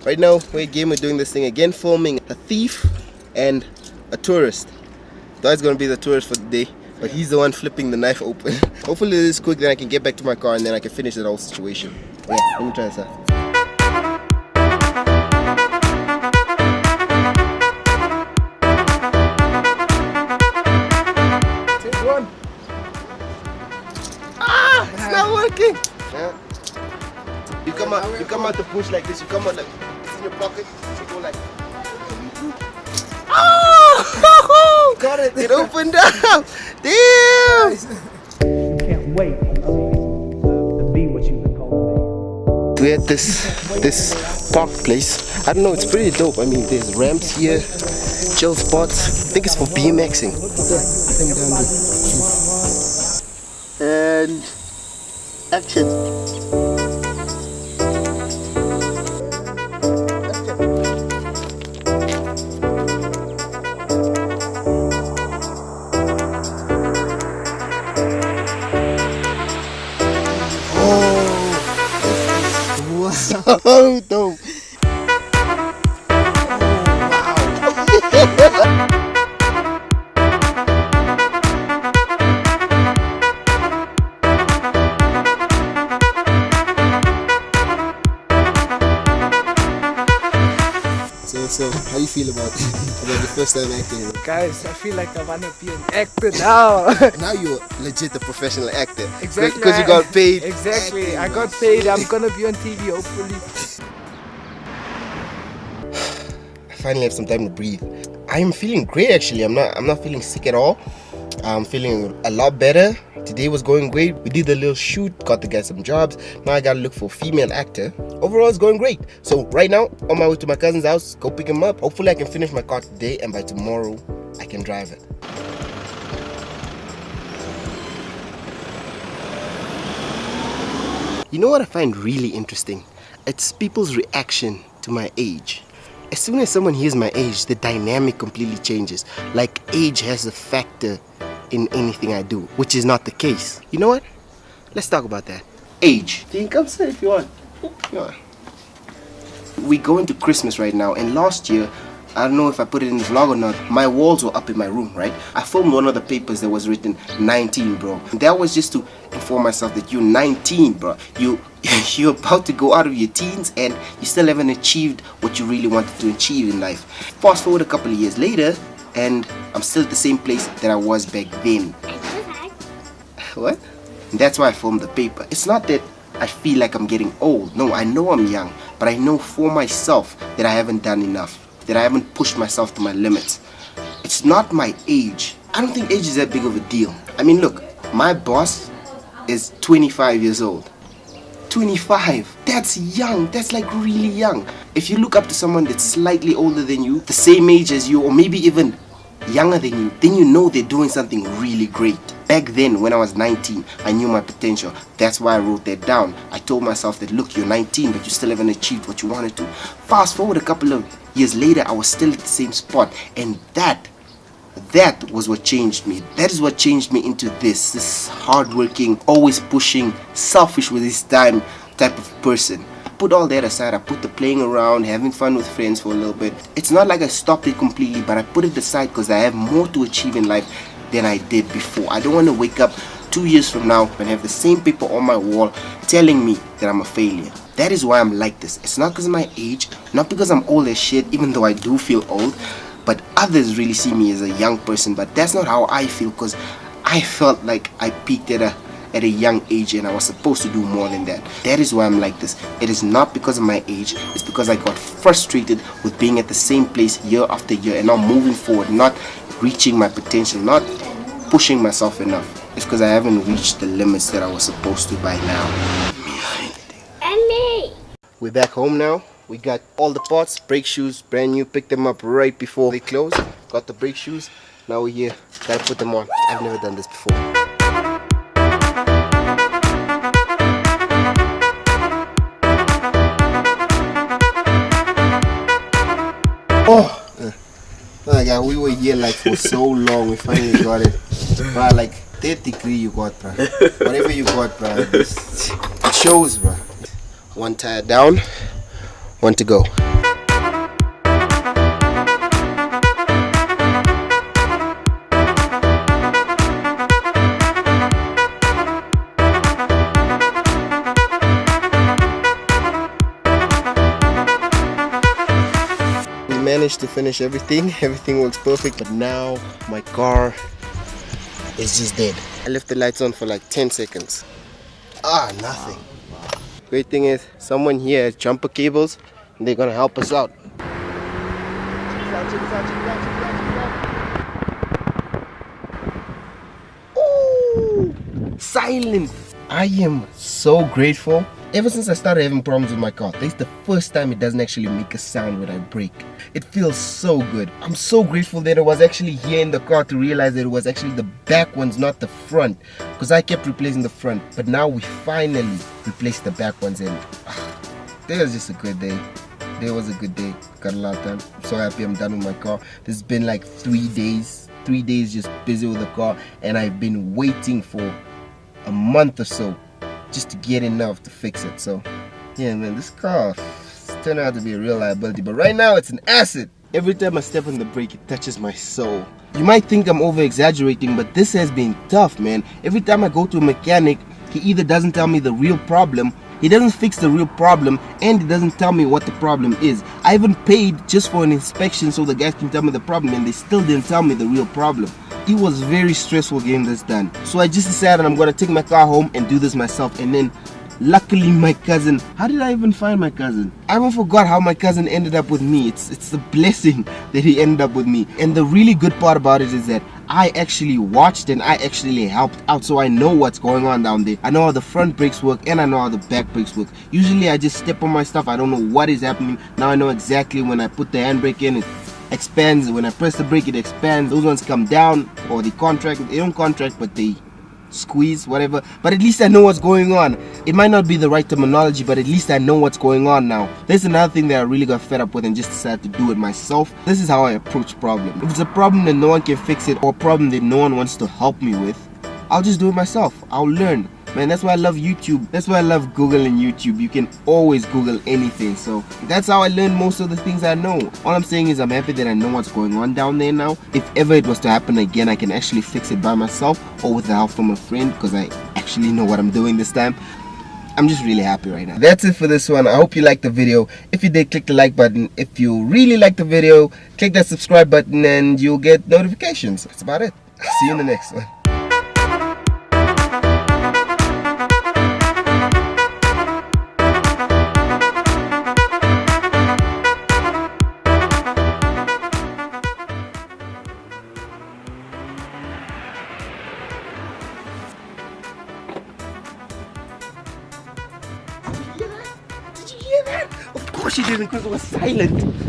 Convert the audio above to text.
Right now, we're doing this thing again, filming a thief and a tourist. Thought it's gonna be the tourist for the day, but he's the one flipping the knife open. Hopefully this is quick, then I can get back to my car and then I can finish the whole situation. Yeah, let me try this out. Take one. Ah, it's not working. Yeah. You come out the push like this. You come out like it's in your pocket. You go like. Oh! Got it. It opened up. Damn. Can't wait to be what you've been calling me. We're at this park place. I don't know. It's pretty dope. I mean, there's ramps here, chill spots. I think it's for BMXing. And action. Oh, dope. So how do you feel about the first time acting? Guys, I feel like I wanna be an actor now. Now you're legit a professional actor. Exactly. Because you got paid. Exactly. I got paid. I'm gonna be on TV hopefully. I finally have some time to breathe. I'm feeling great actually. I'm not feeling sick at all. I'm feeling a lot better. Today was going great. We did a little shoot, got the guys some jobs. Now I gotta look for a female actor. Overall, it's going great. So right now, on my way to my cousin's house, go pick him up. Hopefully I can finish my car today and by tomorrow, I can drive it. You know what I find really interesting? It's people's reaction to my age. As soon as someone hears my age, the dynamic completely changes. Like age has a factor in anything I do, which is not the case. You know what? Let's talk about that. Age. You can come sit if you want. Yeah. We go into Christmas right now, and last year, I don't know if I put it in the vlog or not, my walls were up in my room, right? I filmed one of the papers that was written 19, bro. And that was just to inform myself that you're 19, bro. You're about to go out of your teens and you still haven't achieved what you really wanted to achieve in life. Fast forward a couple of years later, and I'm still at the same place that I was back then. What? And that's why I filmed the paper. It's not that I feel like I'm getting old. No, I know I'm young, but I know for myself that I haven't done enough, that I haven't pushed myself to my limits. It's not my age. I don't think age is that big of a deal. I mean, look, my boss is 25 years old. 25. That's young. That's like really young. If you look up to someone that's slightly older than you, the same age as you, or maybe even younger than you, then you know they're doing something really great. Back then, when I was 19, I knew my potential. That's why I wrote that down. I told myself that, look, you're 19, but you still haven't achieved what you wanted to. Fast forward a couple of years later, I was still at the same spot. And that was what changed me. That is what changed me into this hardworking, always pushing, selfish with his time type of person. Put all that aside. I put the playing around, having fun with friends for a little bit. It's not like I stopped it completely, but I put it aside because I have more to achieve in life than I did before. I don't want to wake up 2 years from now and have the same paper on my wall telling me that I'm a failure. That is why I'm like this. It's not because of my age, not because I'm old as shit, even though I do feel old, but others really see me as a young person. But that's not how I feel, because I felt like I peaked at a young age and I was supposed to do more than that. That is why I'm like this. It is not because of my age. It's because I got frustrated with being at the same place year after year and not moving forward, not reaching my potential, not pushing myself enough. It's because I haven't reached the limits that I was supposed to by now. And me! We're back home now. We got all the parts, brake shoes, brand new. Picked them up right before they closed. Got the brake shoes. Now we're here. Gotta put them on. I've never done this before. Oh! My God, we were here like for so long. We finally got it. Bro, like 33 you got, bro. Whatever you got, bro. It shows, bro. One tire down, one to go. managed to finish everything. Everything works perfect, but now my car is just dead. I left the lights on for like 10 seconds. Nothing. Great thing is, someone here has jumper cables and they're gonna help us out. Ooh, silent. I am so grateful. Ever since I started having problems with my car, this is the first time it doesn't actually make a sound when I brake. It feels so good. I'm so grateful that it was actually here in the car to realize that it was actually the back ones, not the front. Because I kept replacing the front, but now we finally replaced the back ones, and it was just a good day. It was a good day. Got a lot done. I'm so happy I'm done with my car. This has been like 3 days. 3 days just busy with the car, and I've been waiting for a month or so just to get enough to fix it. So yeah, man, this car turned out to be a real liability, but right now it's an asset. Every time I step on the brake, it touches my soul. You might think I'm over exaggerating, but this has been tough, man. Every time I go to a mechanic, he either doesn't tell me the real problem, he doesn't fix the real problem, and he doesn't tell me what the problem is. I even paid just for an inspection so the guys can tell me the problem, and they still didn't tell me the real problem. It was very stressful getting this done. So I just decided I'm gonna take my car home and do this myself. And then luckily my cousin, how did I even find my cousin? I even forgot how my cousin ended up with me. It's a blessing that he ended up with me. And the really good part about it is that I actually watched and I actually helped out, so I know what's going on down there. I know how the front brakes work and I know how the back brakes work. Usually I just step on my stuff, I don't know what is happening. Now I know exactly when I put the handbrake in, it expands. When I press the brake, it expands. Those ones come down, or they contract. They don't contract, but they squeeze, whatever. But at least I know what's going on. It might not be the right terminology, but at least I know what's going on now. There's another thing that I really got fed up with and just decided to do it myself. This is how I approach problems. If it's a problem that no one can fix it, or a problem that no one wants to help me with, I'll just do it myself. I'll learn. Man, that's why I love YouTube. That's why I love Google and YouTube. You can always Google anything. So that's how I learn most of the things I know. All I'm saying is I'm happy that I know what's going on down there now. If ever it was to happen again, I can actually fix it by myself or with the help from a friend, because I actually know what I'm doing this time. I'm just really happy right now. That's it for this one. I hope you liked the video. If you did, click the like button. If you really liked the video, click that subscribe button and you'll get notifications. That's about it. See you in the next one. Did you hear that? Of course you didn't, because it was silent.